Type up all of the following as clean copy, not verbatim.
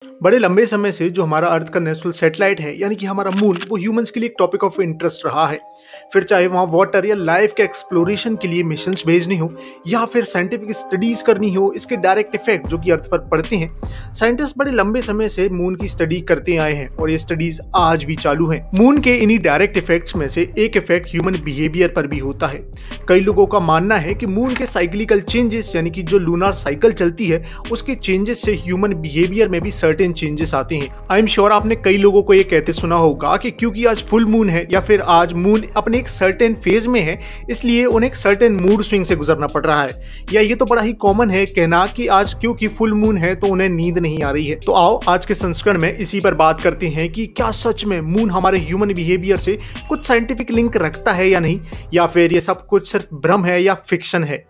बड़े लंबे समय से जो हमारा अर्थ का नेचुरल सैटेलाइट है यानी कि हमारा मून, वो ह्यूमंस के लिए एक टॉपिक ऑफ इंटरेस्ट रहा है। फिर चाहे वहाँ वाटर या लाइफ के एक्सप्लोरेशन के लिए मिशंस भेजनी हो या फिर साइंटिफिक स्टडीज करनी हो, इसके डायरेक्ट इफेक्ट जो कि अर्थ पर पड़ते हैं, साइंटिस्ट बड़े लंबे समय से मून की स्टडी करते आए हैं और ये स्टडीज आज भी चालू हैं। मून के इन्हीं डायरेक्ट इफेक्ट्स में से एक इफेक्ट ह्यूमन बिहेवियर पर भी होता है। कई लोगों का मानना है कि मून के साइक्लिकल चेंजेस यानी कि जो लूनार साइकिल चलती है उसके चेंजेस से ह्यूमन बिहेवियर में भी सर्टेन चेंजेस आते हैं। आई एम श्योर आपने कई लोगों को ये कहते सुना होगा कि क्योंकि आज फुल मून है या फिर आज मून अपने एक सर्टेन फेज में है, इसलिए उन्हें एक सर्टेन मूड स्विंग से गुजरना पड़ रहा है। या ये तो बड़ा ही कॉमन है कहना कि आज क्योंकि फुल मून है तो उन्हें नींद नहीं आ रही है। तो आओ आज के संस्करण में इसी पर बात करते हैं कि क्या सच में मून हमारे ह्यूमन बिहेवियर से कुछ साइंटिफिक लिंक रखता है या नहीं, या फिर ये सब कुछ सिर्फ भ्रम है या फिक्शन है।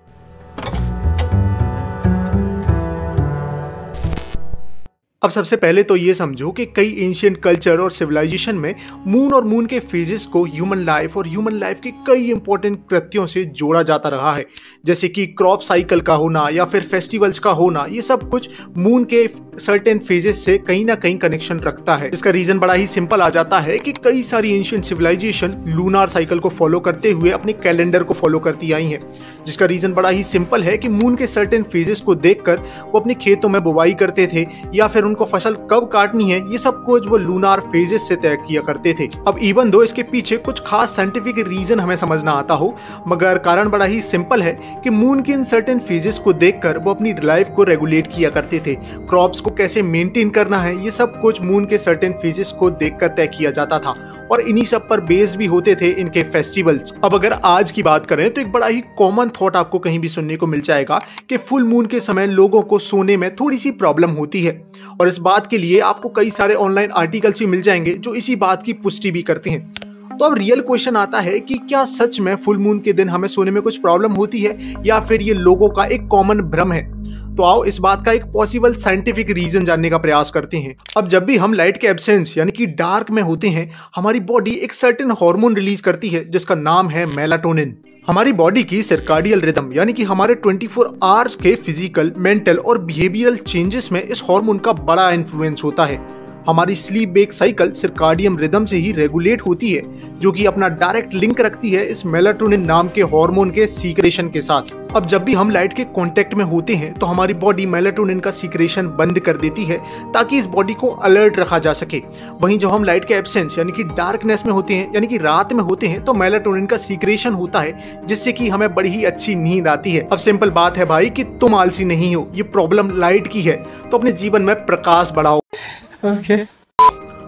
अब सबसे पहले तो ये समझो कि कई एंशिएंट कल्चर और सिविलाइजेशन में मून और मून के फेजेस को ह्यूमन लाइफ और ह्यूमन लाइफ के कई इंपॉर्टेंट कृत्यों से जोड़ा जाता रहा है, जैसे कि क्रॉप साइकिल का होना या फिर फेस्टिवल्स का होना। ये सब कुछ मून के सर्टेन फेजेस से कहीं ना कहीं कनेक्शन रखता है। इसका रीजन बड़ा ही सिंपल आ जाता है कि कई सारी एंशिएंट सिविलाइजेशन लूनार साइकिल को फॉलो करते हुए अपने कैलेंडर को फॉलो करती आई हैं, जिसका रीजन बड़ा ही सिंपल है कि मून के सर्टेन फेजेस को देखकर वो अपने खेतों में बुवाई करते थे या फिर उनको फसल कब काटनी है, ये सब कुछ वो लूनार फेजेस से तय किया करते थे। अब इवन दो इसके पीछे कुछ खास साइंटिफिक रीजन हमें समझना आता हो, मगर कारण बड़ा ही सिंपल है कि मून के इन सर्टेन फेजेस को देखकर वो अपनी लाइफ को रेगुलेट किया करते थे। क्रॉप्स को कैसे मेंटेन करना है, ये सब कुछ मून के सर्टेन फेजेस को देखकर तय किया जाता था और इन्हीं सब पर बेस भी होते थे इनके फेस्टिवल्स। अब अगर आज की बात करें तो एक बड़ा ही कॉमन थॉट आपको कहीं भी सुनने को मिल जाएगा कि फुल मून के समय लोगों को सोने में थोड़ी सी प्रॉब्लम होती है, और इस बात के लिए आपको कई सारे ऑनलाइन आर्टिकल्स भी मिल जाएंगे जो इसी बात की पुष्टि भी करते हैं। तो अब रियल क्वेश्चन आता है कि क्या सच में फुल मून के दिन हमें सोने में कुछ प्रॉब्लम होती है या फिर ये लोगों का एक कॉमन भ्रम है। तो आओ इस बात का एक पॉसिबल साइंटिफिक रीजन जानने का प्रयास करते हैं। अब जब भी हम लाइट के एब्सेंस यानी कि डार्क में होते हैं, हमारी बॉडी एक सर्टेन हार्मोन रिलीज करती है जिसका नाम है मेलाटोनिन। हमारी बॉडी की सर्काडियल रिदम यानी कि हमारे 24 आवर्स के फिजिकल, मेंटल और बिहेवियरल चेंजेस में इस हार्मोन का बड़ा इन्फ्लुएंस होता है। हमारी स्लीप वेक साइकिल सर्काडियम रिदम से ही रेगुलेट होती है, जो कि अपना डायरेक्ट लिंक रखती है इस मेलाटोनिन नाम के हार्मोन के सीक्रेशन के साथ। अब जब भी हम लाइट के कांटेक्ट में होते हैं तो हमारी बॉडी मेलाटोनिन का सीक्रेशन बंद कर देती है ताकि इस बॉडी को अलर्ट रखा जा सके। वहीं जब हम लाइट के एब्सेंस यानी कि डार्कनेस में होते हैं, यानी कि रात में होते हैं, तो मेलाटोनिन का सीक्रेशन होता है जिससे कि हमें बड़ी ही अच्छी नींद आती है। अब सिंपल बात है भाई कि तुम आलसी नहीं हो, ये प्रॉब्लम लाइट की है, तो अपने जीवन में प्रकाश बढ़ाओ। Okay.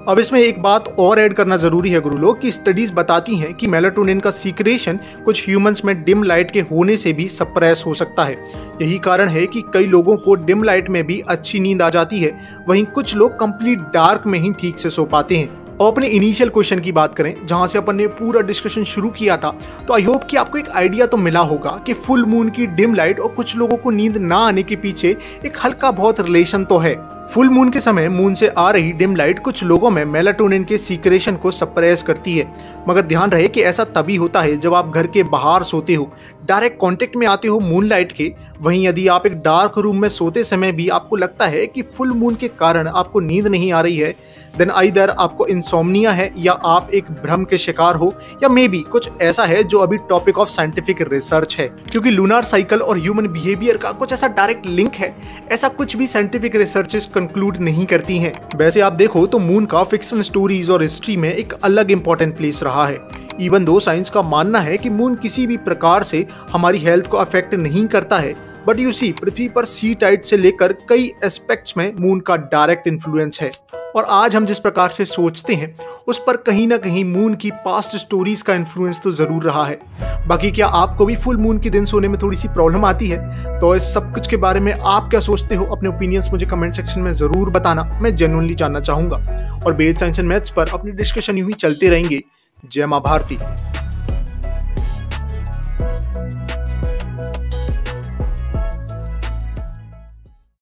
अब इसमें एक बात और ऐड करना जरूरी है गुरु लोग कि स्टडीज बताती हैं कि मेलाटोनिन का सीक्रेशन कुछ ह्यूमंस में डिम लाइट के होने से भी सप्रेस हो सकता है। यही कारण है कि कई लोगों को डिम लाइट में भी अच्छी नींद आ जाती है, वहीं कुछ लोग कंप्लीट डार्क में ही ठीक से सो पाते हैं। और अपने इनिशियल क्वेश्चन की बात करें जहां से अपन ने पूरा डिस्कशन शुरू किया था, तो आई होप कि आपको एक आइडिया तो मिला होगा कि फुल मून की डिम लाइट और कुछ लोगों को नींद ना आने के पीछे एक हल्का बहुत रिलेशन तो है। फुल मून के समय मून से आ रही डिम लाइट कुछ लोगों में मेलाटोनिन के सीक्रेशन को सप्रेस करती है, मगर ध्यान रहे कि ऐसा तभी होता है जब आप घर के बाहर सोते हो, डायरेक्ट कांटेक्ट में आते हो मून लाइट के। वहीं यदि आप एक डार्क रूम में सोते समय भी आपको लगता है कि फुल मून के कारण आपको नींद नहीं आ रही है, देन आइदर आपको इंसोम्निया है या आप एक भ्रम के शिकार हो, या मे बी कुछ ऐसा है जो अभी टॉपिक ऑफ साइंटिफिक रिसर्च है। क्योंकि लूनार साइकिल और ह्यूमन बिहेवियर का कुछ ऐसा डायरेक्ट लिंक है, ऐसा कुछ भी साइंटिफिक रिसर्चेस कंक्लूड नहीं करती हैं। वैसे आप देखो तो मून का फिक्शन स्टोरीज और हिस्ट्री में एक अलग इंपॉर्टेंट प्लेस रहा है। इवन दो साइंस का मानना है कि मून किसी भी प्रकार से हमारी हेल्थ को अफेक्ट नहीं करता है, बट यू सी पृथ्वी पर सी टाइड से लेकर कई एस्पेक्ट्स में मून का डायरेक्ट इन्फ्लुएंस है। और आज हम जिस प्रकार से सोचते हैं उस पर कहीं ना कहीं मून की पास्ट स्टोरीज का इन्फ्लुएंस तो जरूर रहा है। बाकी क्या आपको भी फुल मून के दिन सोने में थोड़ी सी प्रॉब्लम आती है? तो इस सब कुछ के बारे में आप क्या सोचते हो? अपने ओपिनियंस मुझे कमेंट सेक्शन में जरूर बताना, मैं जेन्युइनली जानना चाहूंगा। और बेस साइंस एंड मैथ्स पर अपनी डिस्कशन यूं ही चलते रहेंगे। जय मां भारती।